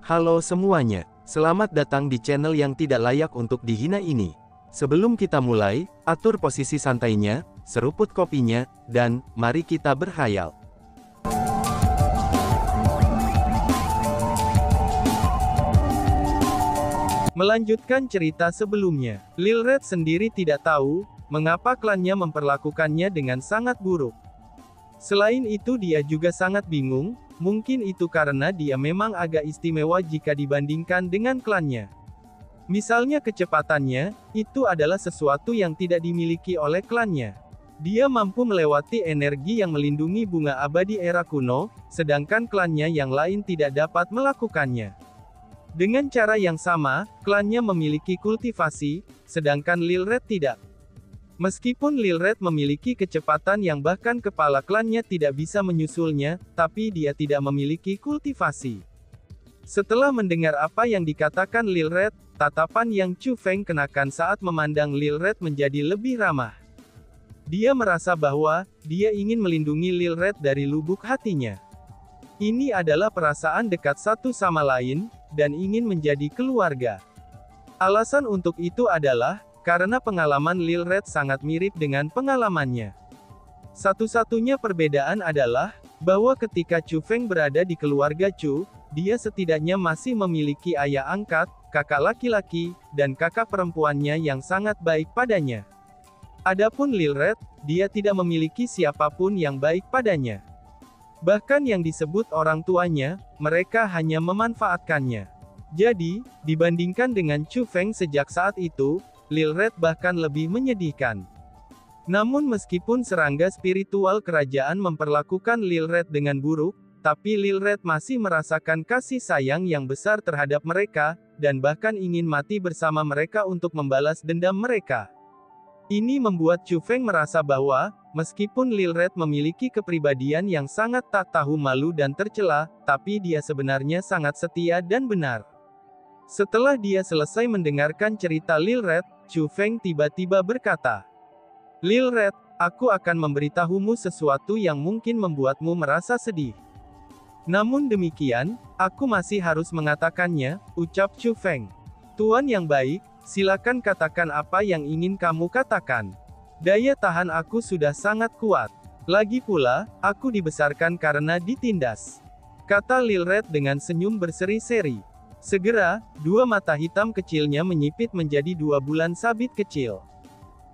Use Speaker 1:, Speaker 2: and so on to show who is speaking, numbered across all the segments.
Speaker 1: Halo semuanya, selamat datang di channel yang tidak layak untuk dihina ini. Sebelum kita mulai, atur posisi santainya, seruput kopinya, dan mari kita berkhayal. Melanjutkan cerita sebelumnya, Lil Red sendiri tidak tahu mengapa klannya memperlakukannya dengan sangat buruk. Selain itu dia juga sangat bingung, mungkin itu karena dia memang agak istimewa jika dibandingkan dengan klannya. Misalnya kecepatannya, itu adalah sesuatu yang tidak dimiliki oleh klannya. Dia mampu melewati energi yang melindungi bunga abadi era kuno, sedangkan klannya yang lain tidak dapat melakukannya. Dengan cara yang sama, klannya memiliki kultivasi, sedangkan Lil Red tidak. Meskipun Lil Red memiliki kecepatan yang bahkan kepala klannya tidak bisa menyusulnya, tapi dia tidak memiliki kultivasi. Setelah mendengar apa yang dikatakan Lil Red, tatapan yang Chu Feng kenakan saat memandang Lil Red menjadi lebih ramah. Dia merasa bahwa dia ingin melindungi Lil Red dari lubuk hatinya. Ini adalah perasaan dekat satu sama lain, dan ingin menjadi keluarga. Alasan untuk itu adalah karena pengalaman Lil Red sangat mirip dengan pengalamannya. Satu-satunya perbedaan adalah bahwa ketika Chu Feng berada di keluarga Chu, dia setidaknya masih memiliki ayah angkat, kakak laki-laki, dan kakak perempuannya yang sangat baik padanya. Adapun Lil Red, dia tidak memiliki siapapun yang baik padanya. Bahkan yang disebut orang tuanya, mereka hanya memanfaatkannya. Jadi, dibandingkan dengan Chu Feng sejak saat itu, Lil Red bahkan lebih menyedihkan. Namun meskipun serangga spiritual kerajaan memperlakukan Lil Red dengan buruk, tapi Lil Red masih merasakan kasih sayang yang besar terhadap mereka, dan bahkan ingin mati bersama mereka untuk membalas dendam mereka. Ini membuat Chu Feng merasa bahwa, meskipun Lil Red memiliki kepribadian yang sangat tak tahu malu dan tercela, tapi dia sebenarnya sangat setia dan benar. Setelah dia selesai mendengarkan cerita Lil Red, Chu Feng tiba-tiba berkata, "Lil Red, aku akan memberitahumu sesuatu yang mungkin membuatmu merasa sedih. Namun demikian, aku masih harus mengatakannya," ucap Chu Feng. "Tuan yang baik, silakan katakan apa yang ingin kamu katakan. Daya tahan aku sudah sangat kuat. Lagi pula, aku dibesarkan karena ditindas," kata Lil Red dengan senyum berseri-seri. Segera, dua mata hitam kecilnya menyipit menjadi dua bulan sabit kecil.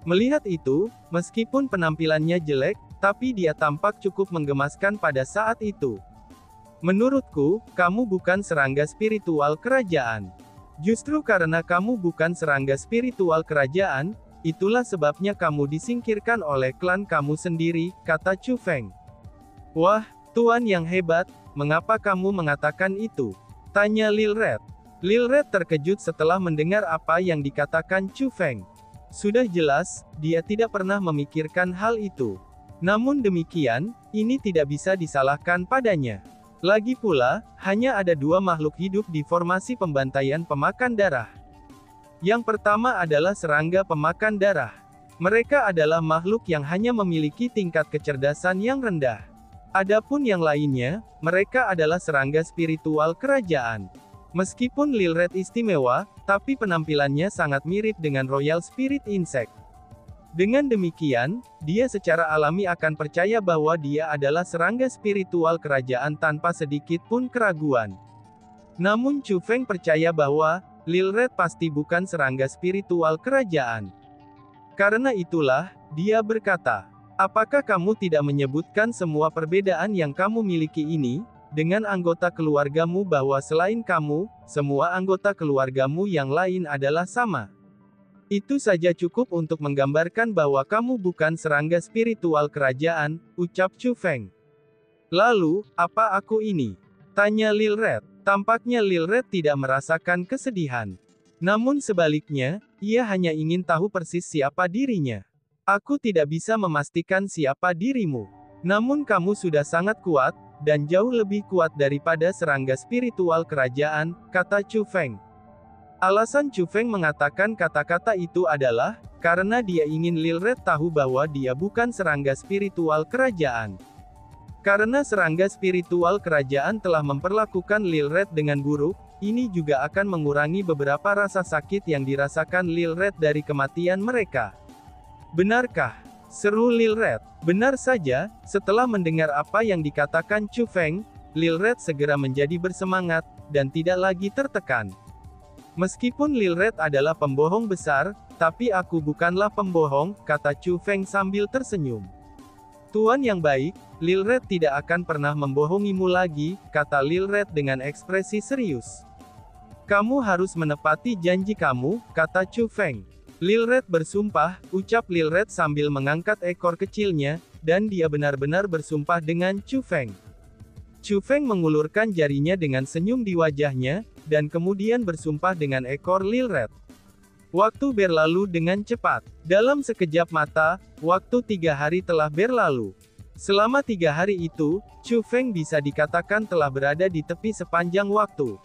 Speaker 1: Melihat itu, meskipun penampilannya jelek, tapi dia tampak cukup menggemaskan pada saat itu. "Menurutku, kamu bukan serangga spiritual kerajaan. Justru karena kamu bukan serangga spiritual kerajaan, itulah sebabnya kamu disingkirkan oleh klan kamu sendiri," kata Chu Feng. "Wah, tuan yang hebat, mengapa kamu mengatakan itu?" tanya Lil Red. Lil Red terkejut setelah mendengar apa yang dikatakan Chu Feng. Sudah jelas, dia tidak pernah memikirkan hal itu. Namun demikian, ini tidak bisa disalahkan padanya. Lagi pula, hanya ada dua makhluk hidup di formasi pembantaian pemakan darah. Yang pertama adalah serangga pemakan darah. Mereka adalah makhluk yang hanya memiliki tingkat kecerdasan yang rendah. Adapun yang lainnya, mereka adalah serangga spiritual kerajaan. Meskipun Lil Red istimewa, tapi penampilannya sangat mirip dengan Royal Spirit Insect. Dengan demikian, dia secara alami akan percaya bahwa dia adalah serangga spiritual kerajaan tanpa sedikit pun keraguan. Namun Chu Feng percaya bahwa Lil Red pasti bukan serangga spiritual kerajaan. Karena itulah, dia berkata, "Apakah kamu tidak menyebutkan semua perbedaan yang kamu miliki ini, dengan anggota keluargamu bahwa selain kamu, semua anggota keluargamu yang lain adalah sama? Itu saja cukup untuk menggambarkan bahwa kamu bukan serangga spiritual kerajaan," ucap Chu Feng. "Lalu, apa aku ini?" tanya Lil Red. Tampaknya Lil Red tidak merasakan kesedihan. Namun sebaliknya, ia hanya ingin tahu persis siapa dirinya. "Aku tidak bisa memastikan siapa dirimu. Namun kamu sudah sangat kuat, dan jauh lebih kuat daripada serangga spiritual kerajaan," kata Chu Feng. Alasan Chu Feng mengatakan kata-kata itu adalah, karena dia ingin Lil Red tahu bahwa dia bukan serangga spiritual kerajaan. Karena serangga spiritual kerajaan telah memperlakukan Lil Red dengan buruk, ini juga akan mengurangi beberapa rasa sakit yang dirasakan Lil Red dari kematian mereka. Benarkah? Seru Lil Red. Benar saja, setelah mendengar apa yang dikatakan Chu Feng, Lil Red segera menjadi bersemangat, dan tidak lagi tertekan. Meskipun Lil Red adalah pembohong besar, tapi aku bukanlah pembohong, kata Chu Feng sambil tersenyum. Tuan yang baik, Lil Red tidak akan pernah membohongimu lagi, kata Lil Red dengan ekspresi serius. Kamu harus menepati janji kamu, kata Chu Feng. Lil Red bersumpah, ucap Lil Red sambil mengangkat ekor kecilnya, dan dia benar-benar bersumpah dengan Chu Feng. Chu Feng mengulurkan jarinya dengan senyum di wajahnya, dan kemudian bersumpah dengan ekor Lil Red. Waktu berlalu dengan cepat. Dalam sekejap mata, waktu 3 hari telah berlalu. Selama 3 hari itu, Chu Feng bisa dikatakan telah berada di tepi sepanjang waktu.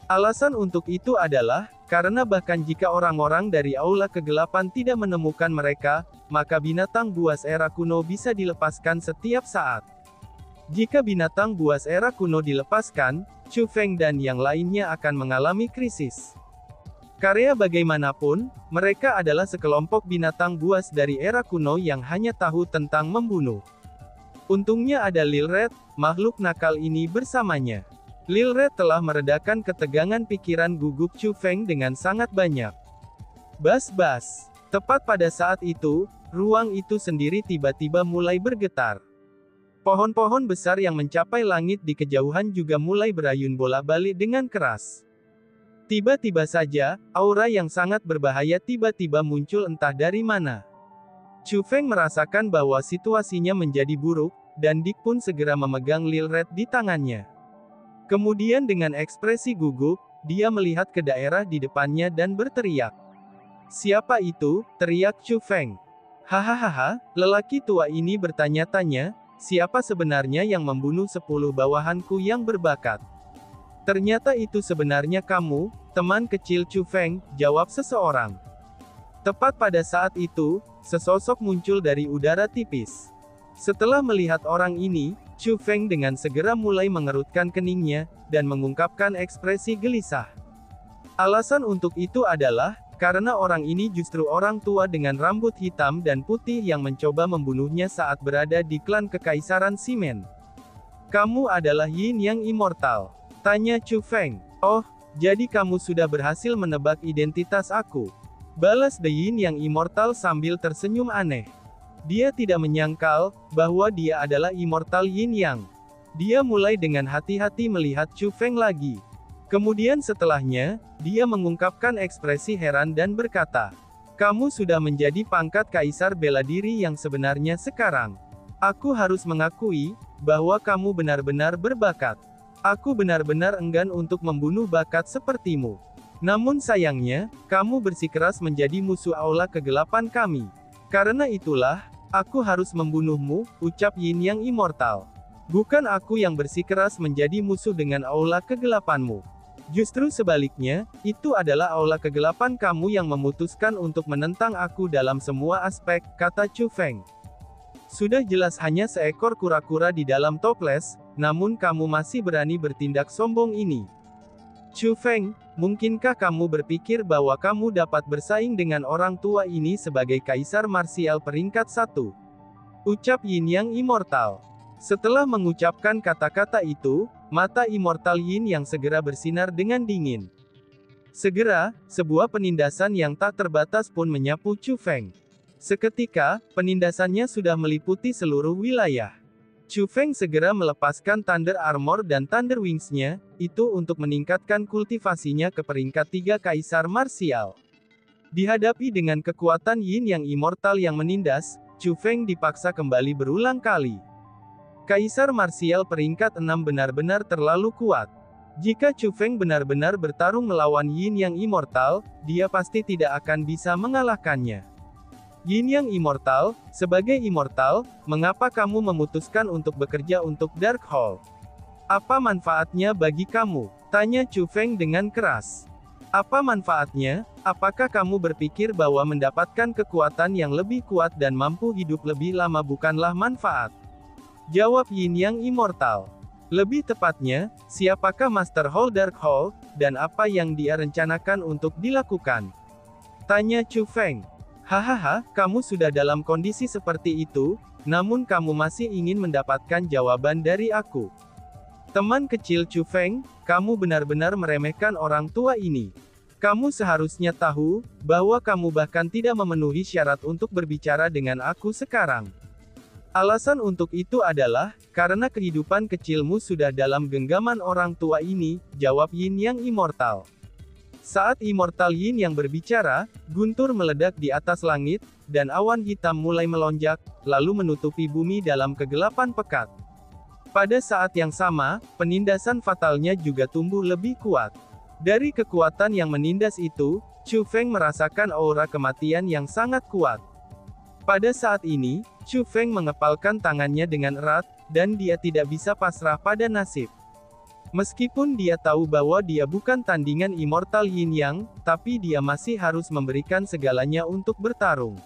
Speaker 1: Alasan untuk itu adalah, karena bahkan jika orang-orang dari Aula Kegelapan tidak menemukan mereka, maka binatang buas era kuno bisa dilepaskan setiap saat. Jika binatang buas era kuno dilepaskan, Chu Feng dan yang lainnya akan mengalami krisis. Karya bagaimanapun, mereka adalah sekelompok binatang buas dari era kuno yang hanya tahu tentang membunuh. Untungnya ada Lil Red, makhluk nakal ini bersamanya. Lil Red telah meredakan ketegangan pikiran gugup Chu Feng dengan sangat banyak. Bas-bas. Tepat pada saat itu, ruang itu sendiri tiba-tiba mulai bergetar. Pohon-pohon besar yang mencapai langit di kejauhan juga mulai berayun bolak-balik dengan keras. Tiba-tiba saja, aura yang sangat berbahaya tiba-tiba muncul entah dari mana. Chu Feng merasakan bahwa situasinya menjadi buruk, dan Dick pun segera memegang Lil Red di tangannya. Kemudian dengan ekspresi gugup, dia melihat ke daerah di depannya dan berteriak. Siapa itu? Teriak Chu Feng. Hahaha, lelaki tua ini bertanya-tanya, siapa sebenarnya yang membunuh 10 bawahanku yang berbakat? Ternyata itu sebenarnya kamu, teman kecil Chu Feng, jawab seseorang. Tepat pada saat itu, sesosok muncul dari udara tipis. Setelah melihat orang ini, Chu Feng dengan segera mulai mengerutkan keningnya, dan mengungkapkan ekspresi gelisah. Alasan untuk itu adalah, karena orang ini justru orang tua dengan rambut hitam dan putih yang mencoba membunuhnya saat berada di klan Kekaisaran Simen. Kamu adalah Yin Yang Immortal? Tanya Chu Feng. Oh, jadi kamu sudah berhasil menebak identitas aku? Balas The Yin Yang Immortal sambil tersenyum aneh. Dia tidak menyangkal, bahwa dia adalah Immortal Yin Yang. Dia mulai dengan hati-hati melihat Chu Feng lagi. Kemudian setelahnya, dia mengungkapkan ekspresi heran dan berkata, kamu sudah menjadi pangkat Kaisar Bela Diri yang sebenarnya sekarang. Aku harus mengakui, bahwa kamu benar-benar berbakat. Aku benar-benar enggan untuk membunuh bakat sepertimu. Namun sayangnya, kamu bersikeras menjadi musuh Aula Kegelapan kami. Karena itulah, aku harus membunuhmu, ucap Yin Yang Immortal. Bukan aku yang bersikeras menjadi musuh dengan Aula Kegelapanmu. Justru sebaliknya, itu adalah Aula Kegelapan kamu yang memutuskan untuk menentang aku dalam semua aspek, kata Chu Feng. Sudah jelas hanya seekor kura-kura di dalam toples, namun kamu masih berani bertindak sombong ini. Chu Feng, mungkinkah kamu berpikir bahwa kamu dapat bersaing dengan orang tua ini sebagai kaisar marsial peringkat 1? Ucap Yin Yang Immortal. Setelah mengucapkan kata-kata itu, mata Immortal Yin Yang segera bersinar dengan dingin. Segera, sebuah penindasan yang tak terbatas pun menyapu Chu Feng. Seketika, penindasannya sudah meliputi seluruh wilayah. Chu Feng segera melepaskan Thunder Armor dan Thunder Wings-nya, itu untuk meningkatkan kultivasinya ke peringkat 3 Kaisar Marsial. Dihadapi dengan kekuatan Yin Yang Immortal yang menindas, Chu Feng dipaksa kembali berulang kali. Kaisar Marsial peringkat 6 benar-benar terlalu kuat. Jika Chu Feng benar-benar bertarung melawan Yin Yang Immortal, dia pasti tidak akan bisa mengalahkannya. Yin Yang Immortal, sebagai Immortal, mengapa kamu memutuskan untuk bekerja untuk Dark Hall? Apa manfaatnya bagi kamu? Tanya Chu Feng dengan keras. Apa manfaatnya? Apakah kamu berpikir bahwa mendapatkan kekuatan yang lebih kuat dan mampu hidup lebih lama bukanlah manfaat? Jawab Yin Yang Immortal. Lebih tepatnya, siapakah Master Hall Dark Hall, dan apa yang dia rencanakan untuk dilakukan? Tanya Chu Feng. Hahaha, kamu sudah dalam kondisi seperti itu, namun kamu masih ingin mendapatkan jawaban dari aku. Teman kecil Chu Feng, kamu benar-benar meremehkan orang tua ini. Kamu seharusnya tahu, bahwa kamu bahkan tidak memenuhi syarat untuk berbicara dengan aku sekarang. Alasan untuk itu adalah, karena kehidupan kecilmu sudah dalam genggaman orang tua ini, jawab Yin Yang Immortal. Saat Immortal Yin yang berbicara, guntur meledak di atas langit, dan awan hitam mulai melonjak, lalu menutupi bumi dalam kegelapan pekat. Pada saat yang sama, penindasan fatalnya juga tumbuh lebih kuat. Dari kekuatan yang menindas itu, Chu Feng merasakan aura kematian yang sangat kuat. Pada saat ini, Chu Feng mengepalkan tangannya dengan erat, dan dia tidak bisa pasrah pada nasib. Meskipun dia tahu bahwa dia bukan tandingan Immortal Yin Yang, tapi dia masih harus memberikan segalanya untuk bertarung.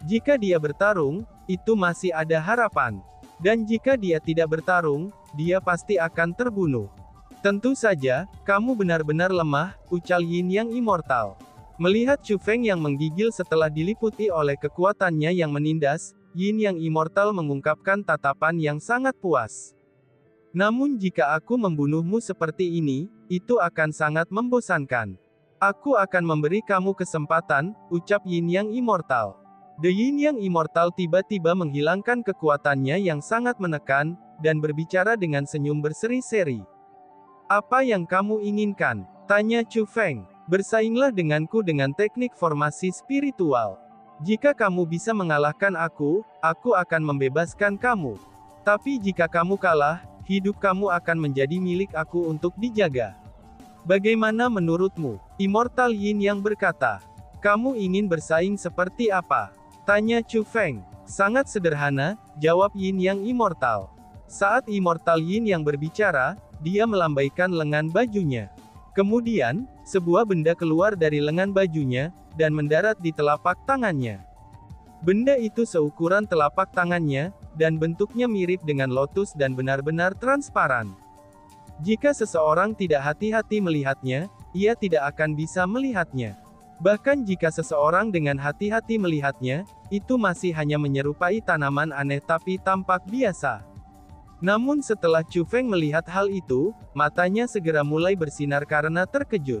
Speaker 1: Jika dia bertarung, itu masih ada harapan. Dan jika dia tidak bertarung, dia pasti akan terbunuh. Tentu saja, kamu benar-benar lemah, ucal Yin Yang Immortal. Melihat Chu Feng yang menggigil setelah diliputi oleh kekuatannya yang menindas, Yin Yang Immortal mengungkapkan tatapan yang sangat puas. Namun jika aku membunuhmu seperti ini, itu akan sangat membosankan. Aku akan memberi kamu kesempatan, ucap Yin Yang Immortal. The Yin Yang Immortal tiba-tiba menghilangkan kekuatannya yang sangat menekan, dan berbicara dengan senyum berseri-seri. Apa yang kamu inginkan? Tanya Chu Feng. Bersainglah denganku dengan teknik formasi spiritual. Jika kamu bisa mengalahkan aku akan membebaskan kamu. Tapi jika kamu kalah, hidup kamu akan menjadi milik aku untuk dijaga. Bagaimana menurutmu? Immortal Yin yang berkata. Kamu ingin bersaing seperti apa? Tanya Chu Feng. Sangat sederhana, jawab Yin Yang Immortal. Saat Immortal Yin yang berbicara, dia melambaikan lengan bajunya. Kemudian, sebuah benda keluar dari lengan bajunya, dan mendarat di telapak tangannya. Benda itu seukuran telapak tangannya, dan bentuknya mirip dengan lotus dan benar-benar transparan. Jika seseorang tidak hati-hati melihatnya, ia tidak akan bisa melihatnya. Bahkan jika seseorang dengan hati-hati melihatnya, itu masih hanya menyerupai tanaman aneh tapi tampak biasa. Namun setelah Chu Feng melihat hal itu, matanya segera mulai bersinar karena terkejut.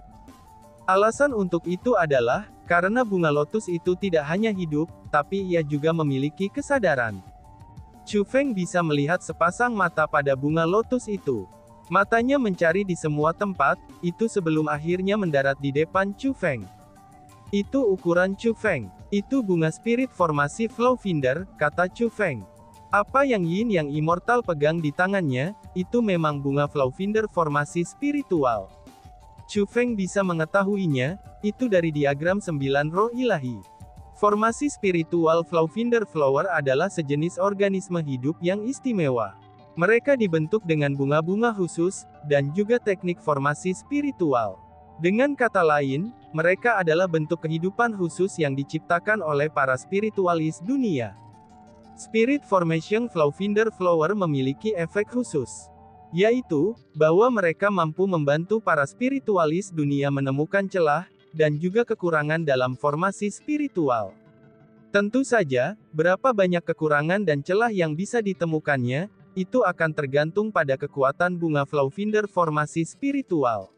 Speaker 1: Alasan untuk itu adalah, karena bunga lotus itu tidak hanya hidup, tapi ia juga memiliki kesadaran. Chu Feng bisa melihat sepasang mata pada bunga lotus itu. Matanya mencari di semua tempat, itu sebelum akhirnya mendarat di depan Chu Feng. Itu ukuran Chu Feng. Itu bunga spirit formasi Flowfinder, kata Chu Feng. Apa yang Yin Yang Immortal pegang di tangannya, itu memang bunga Flowfinder formasi spiritual. Chu Feng bisa mengetahuinya, itu dari diagram 9 roh ilahi. Formasi spiritual Flowfinder Flower adalah sejenis organisme hidup yang istimewa. Mereka dibentuk dengan bunga-bunga khusus, dan juga teknik formasi spiritual. Dengan kata lain, mereka adalah bentuk kehidupan khusus yang diciptakan oleh para spiritualis dunia. Spirit Formation Flowfinder Flower memiliki efek khusus, yaitu, bahwa mereka mampu membantu para spiritualis dunia menemukan celah, dan juga kekurangan dalam formasi spiritual. Tentu saja, berapa banyak kekurangan dan celah yang bisa ditemukannya, itu akan tergantung pada kekuatan bunga Flowfinder formasi spiritual.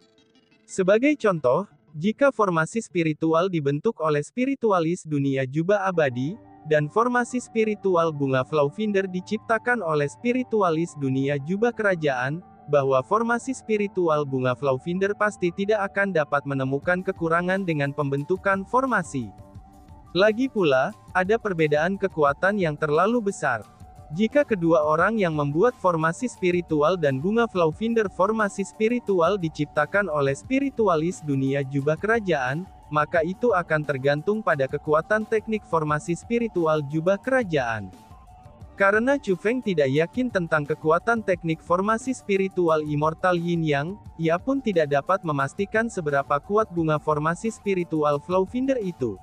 Speaker 1: Sebagai contoh, jika formasi spiritual dibentuk oleh spiritualis dunia jubah abadi, dan formasi spiritual bunga Flowfinder diciptakan oleh spiritualis dunia jubah kerajaan, bahwa formasi spiritual bunga Flowfinder pasti tidak akan dapat menemukan kekurangan dengan pembentukan formasi. Lagi pula, ada perbedaan kekuatan yang terlalu besar. Jika kedua orang yang membuat formasi spiritual dan bunga Flowfinder formasi spiritual diciptakan oleh spiritualis dunia jubah kerajaan, maka itu akan tergantung pada kekuatan teknik formasi spiritual jubah kerajaan. Karena Chu Feng tidak yakin tentang kekuatan teknik formasi spiritual Immortal Yin Yang, ia pun tidak dapat memastikan seberapa kuat bunga formasi spiritual Flowfinder itu.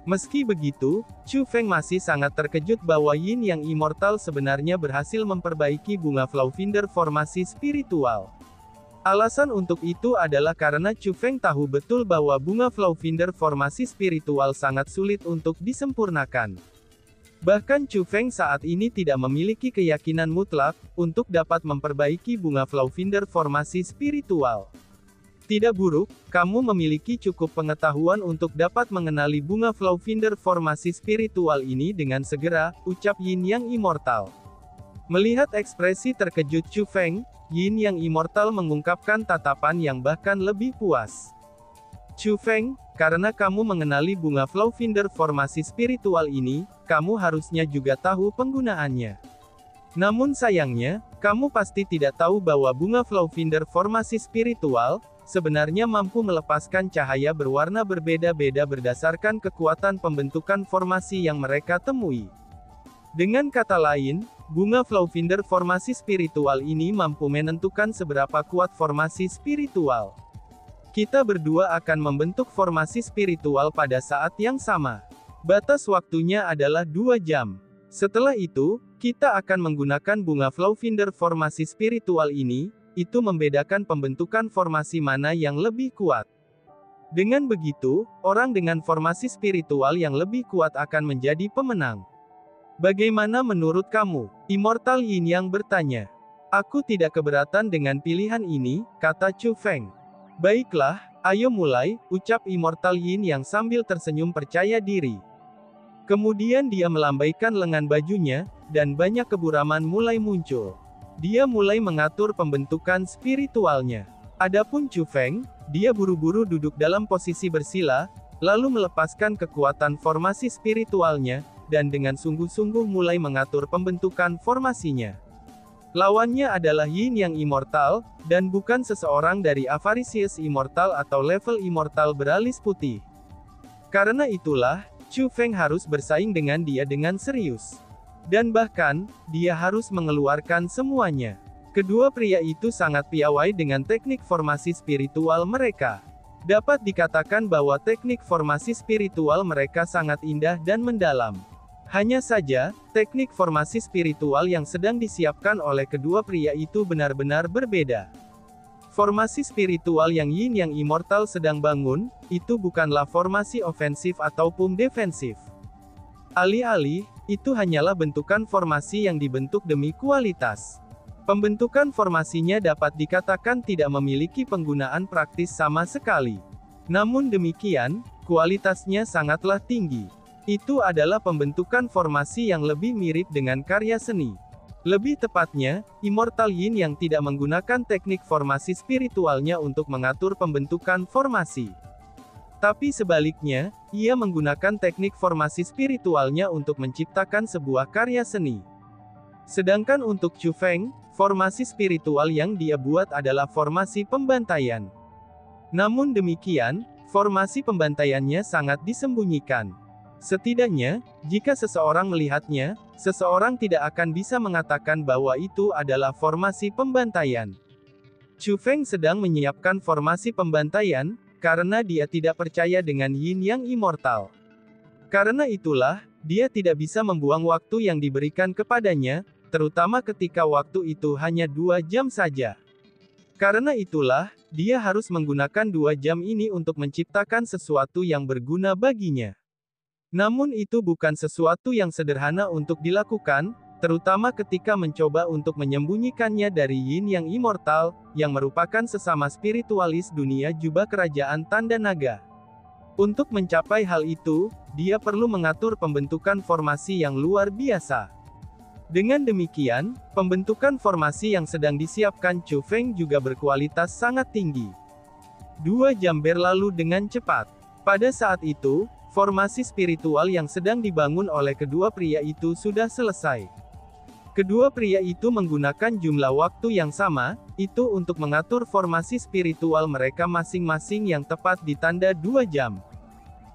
Speaker 1: Meski begitu, Chu Feng masih sangat terkejut bahwa Yin Yang Immortal sebenarnya berhasil memperbaiki bunga Flaufinder formasi spiritual. Alasan untuk itu adalah karena Chu Feng tahu betul bahwa bunga Flaufinder formasi spiritual sangat sulit untuk disempurnakan. Bahkan Chu Feng saat ini tidak memiliki keyakinan mutlak untuk dapat memperbaiki bunga Flaufinder formasi spiritual. Tidak buruk, kamu memiliki cukup pengetahuan untuk dapat mengenali bunga Flaufinder formasi spiritual ini dengan segera, ucap Yin Yang Immortal. Melihat ekspresi terkejut Chu Feng, Yin Yang Immortal mengungkapkan tatapan yang bahkan lebih puas. Chu Feng, karena kamu mengenali bunga Flaufinder formasi spiritual ini, kamu harusnya juga tahu penggunaannya. Namun sayangnya, kamu pasti tidak tahu bahwa bunga Flaufinder formasi spiritual sebenarnya mampu melepaskan cahaya berwarna berbeda-beda berdasarkan kekuatan pembentukan formasi yang mereka temui. Dengan kata lain, bunga Flaufinder formasi spiritual ini mampu menentukan seberapa kuat formasi spiritual. Kita berdua akan membentuk formasi spiritual pada saat yang sama. Batas waktunya adalah 2 jam. Setelah itu, kita akan menggunakan bunga Flaufinder formasi spiritual ini. Itu membedakan pembentukan formasi mana yang lebih kuat. Dengan begitu, orang dengan formasi spiritual yang lebih kuat akan menjadi pemenang. Bagaimana menurut kamu? Immortal Yin Yang bertanya. Aku tidak keberatan dengan pilihan ini, kata Chu Feng. Baiklah, ayo mulai, ucap Immortal Yin Yang sambil tersenyum percaya diri. Kemudian dia melambaikan lengan bajunya, dan banyak keburaman mulai muncul. Dia mulai mengatur pembentukan spiritualnya. Adapun Chu Feng, dia buru-buru duduk dalam posisi bersila, lalu melepaskan kekuatan formasi spiritualnya, dan dengan sungguh-sungguh mulai mengatur pembentukan formasinya. Lawannya adalah Yin Yang Immortal, dan bukan seseorang dari Avaricious Immortal atau level Immortal beralis putih. Karena itulah, Chu Feng harus bersaing dengan dia dengan serius. Dan bahkan, dia harus mengeluarkan semuanya. Kedua pria itu sangat piawai dengan teknik formasi spiritual mereka. Dapat dikatakan bahwa teknik formasi spiritual mereka sangat indah dan mendalam. Hanya saja, teknik formasi spiritual yang sedang disiapkan oleh kedua pria itu benar-benar berbeda. Formasi spiritual yang Yin Yang Immortal sedang bangun, itu bukanlah formasi ofensif ataupun defensif. Alih-alih, itu hanyalah bentukan formasi yang dibentuk demi kualitas. Pembentukan formasinya dapat dikatakan tidak memiliki penggunaan praktis sama sekali. Namun demikian, kualitasnya sangatlah tinggi. Itu adalah pembentukan formasi yang lebih mirip dengan karya seni. Lebih tepatnya, Immortal Yin yang tidak menggunakan teknik formasi spiritualnya untuk mengatur pembentukan formasi. Tapi sebaliknya, ia menggunakan teknik formasi spiritualnya untuk menciptakan sebuah karya seni. Sedangkan untuk Chu Feng, formasi spiritual yang dia buat adalah formasi pembantaian. Namun demikian, formasi pembantaiannya sangat disembunyikan. Setidaknya, jika seseorang melihatnya, seseorang tidak akan bisa mengatakan bahwa itu adalah formasi pembantaian. Chu Feng sedang menyiapkan formasi pembantaian, karena dia tidak percaya dengan Yin Yang Immortal. Karena itulah, dia tidak bisa membuang waktu yang diberikan kepadanya, terutama ketika waktu itu hanya 2 jam saja. Karena itulah, dia harus menggunakan 2 jam ini untuk menciptakan sesuatu yang berguna baginya. Namun itu bukan sesuatu yang sederhana untuk dilakukan, terutama ketika mencoba untuk menyembunyikannya dari Yin Yang Immortal, yang merupakan sesama spiritualis dunia jubah kerajaan tanda naga. Untuk mencapai hal itu, dia perlu mengatur pembentukan formasi yang luar biasa. Dengan demikian, pembentukan formasi yang sedang disiapkan Chu Feng juga berkualitas sangat tinggi. 2 jam berlalu dengan cepat. Pada saat itu, formasi spiritual yang sedang dibangun oleh kedua pria itu sudah selesai. Kedua pria itu menggunakan jumlah waktu yang sama, itu untuk mengatur formasi spiritual mereka masing-masing yang tepat di tanda 2 jam.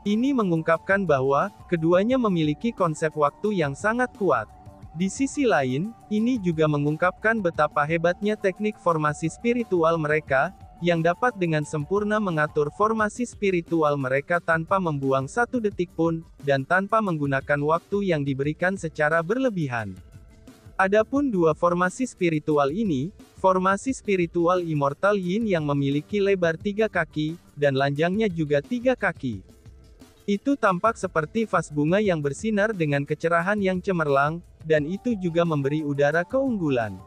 Speaker 1: Ini mengungkapkan bahwa, keduanya memiliki konsep waktu yang sangat kuat. Di sisi lain, ini juga mengungkapkan betapa hebatnya teknik formasi spiritual mereka, yang dapat dengan sempurna mengatur formasi spiritual mereka tanpa membuang satu detik pun, dan tanpa menggunakan waktu yang diberikan secara berlebihan. Adapun dua formasi spiritual ini, formasi spiritual Immortal Yin yang memiliki lebar 3 kaki, dan lanjangnya juga 3 kaki. Itu tampak seperti vas bunga yang bersinar dengan kecerahan yang cemerlang, dan itu juga memberi udara keunggulan.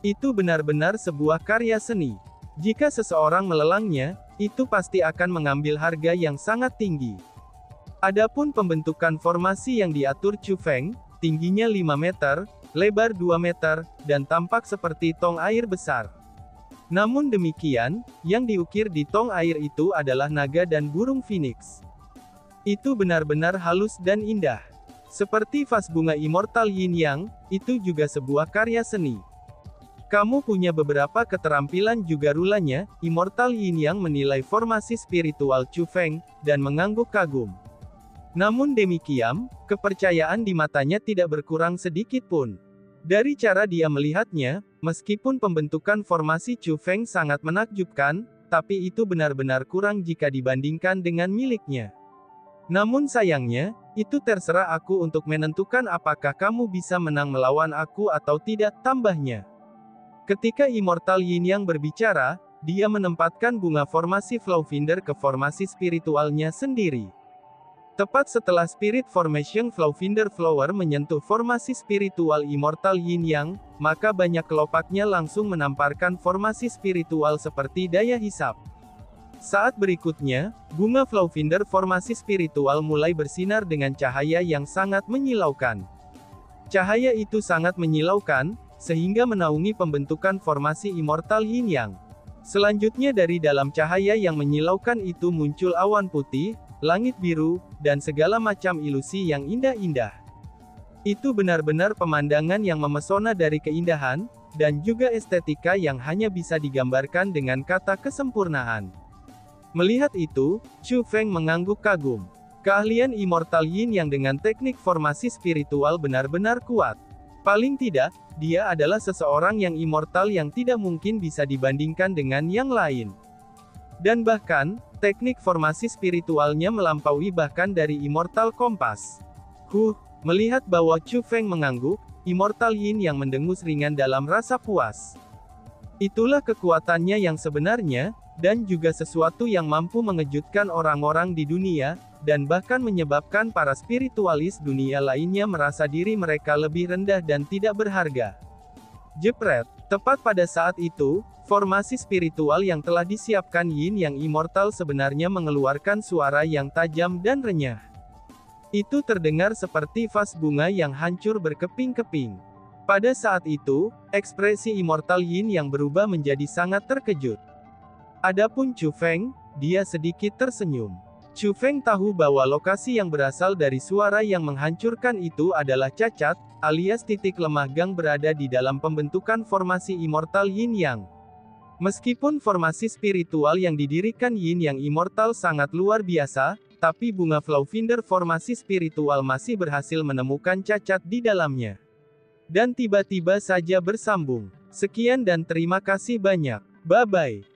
Speaker 1: Itu benar-benar sebuah karya seni. Jika seseorang melelangnya, itu pasti akan mengambil harga yang sangat tinggi. Adapun pembentukan formasi yang diatur Chu Feng, tingginya 5 meter, lebar 2 meter, dan tampak seperti tong air besar. Namun demikian, yang diukir di tong air itu adalah naga dan burung phoenix. Itu benar-benar halus dan indah. Seperti vas bunga Immortal Yin Yang, itu juga sebuah karya seni. Kamu punya beberapa keterampilan juga rulanya. Immortal Yin Yang menilai formasi spiritual Chu Feng, dan mengangguk kagum. Namun demikian, kepercayaan di matanya tidak berkurang sedikit pun. Dari cara dia melihatnya, meskipun pembentukan formasi Chu Feng sangat menakjubkan, tapi itu benar-benar kurang jika dibandingkan dengan miliknya. Namun sayangnya, itu terserah aku untuk menentukan apakah kamu bisa menang melawan aku atau tidak, tambahnya. Ketika Immortal Yin Yang berbicara, dia menempatkan bunga formasi Flowfinder ke formasi spiritualnya sendiri. Tepat setelah Spirit Formation Flowfinder Flower menyentuh formasi spiritual Immortal Yin Yang, maka banyak kelopaknya langsung menamparkan formasi spiritual seperti daya hisap. Saat berikutnya, bunga Flowfinder formasi spiritual mulai bersinar dengan cahaya yang sangat menyilaukan. Cahaya itu sangat menyilaukan, sehingga menaungi pembentukan formasi Immortal Yin Yang. Selanjutnya dari dalam cahaya yang menyilaukan itu muncul awan putih, langit biru, dan segala macam ilusi yang indah-indah. Itu benar-benar pemandangan yang memesona dari keindahan, dan juga estetika yang hanya bisa digambarkan dengan kata kesempurnaan. Melihat itu, Chu Feng mengangguk kagum. Keahlian Immortal Yin Yang dengan teknik formasi spiritual benar-benar kuat. Paling tidak, dia adalah seseorang yang immortal yang tidak mungkin bisa dibandingkan dengan yang lain. Dan bahkan, teknik formasi spiritualnya melampaui bahkan dari Immortal Kompas. Melihat bahwa Chu Feng mengangguk, Immortal Yin yang mendengus ringan dalam rasa puas. Itulah kekuatannya yang sebenarnya, dan juga sesuatu yang mampu mengejutkan orang-orang di dunia, dan bahkan menyebabkan para spiritualis dunia lainnya merasa diri mereka lebih rendah dan tidak berharga. Jepret, tepat pada saat itu, formasi spiritual yang telah disiapkan Yin Yang Immortal sebenarnya mengeluarkan suara yang tajam dan renyah. Itu terdengar seperti vas bunga yang hancur berkeping-keping. Pada saat itu, ekspresi Immortal Yin yang berubah menjadi sangat terkejut. Adapun Chu Feng, dia sedikit tersenyum. Chu Feng tahu bahwa lokasi yang berasal dari suara yang menghancurkan itu adalah cacat, alias titik lemah gang berada di dalam pembentukan formasi Immortal Yin Yang. Meskipun formasi spiritual yang didirikan Yin Yang Immortal sangat luar biasa, tapi bunga Flowfinder formasi spiritual masih berhasil menemukan cacat di dalamnya. Dan tiba-tiba saja bersambung. Sekian dan terima kasih banyak. Bye-bye.